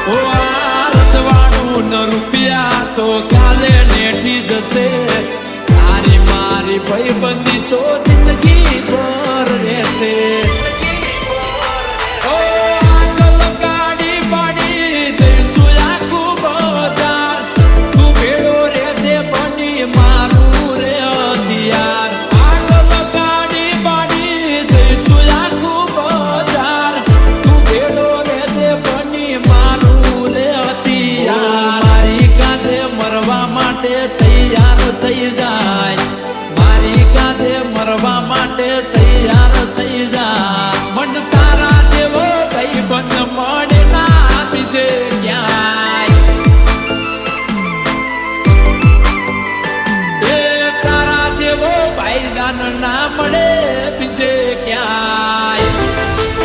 ઓ આ રજવાડું ન રૂપિયા તો કાલે નેઠી જશે તારી મારી ભાઈબંધી તો જિંદગી ભર રહેશે તૈયાર થઈ જાય મારી કાંધે મરવા માટે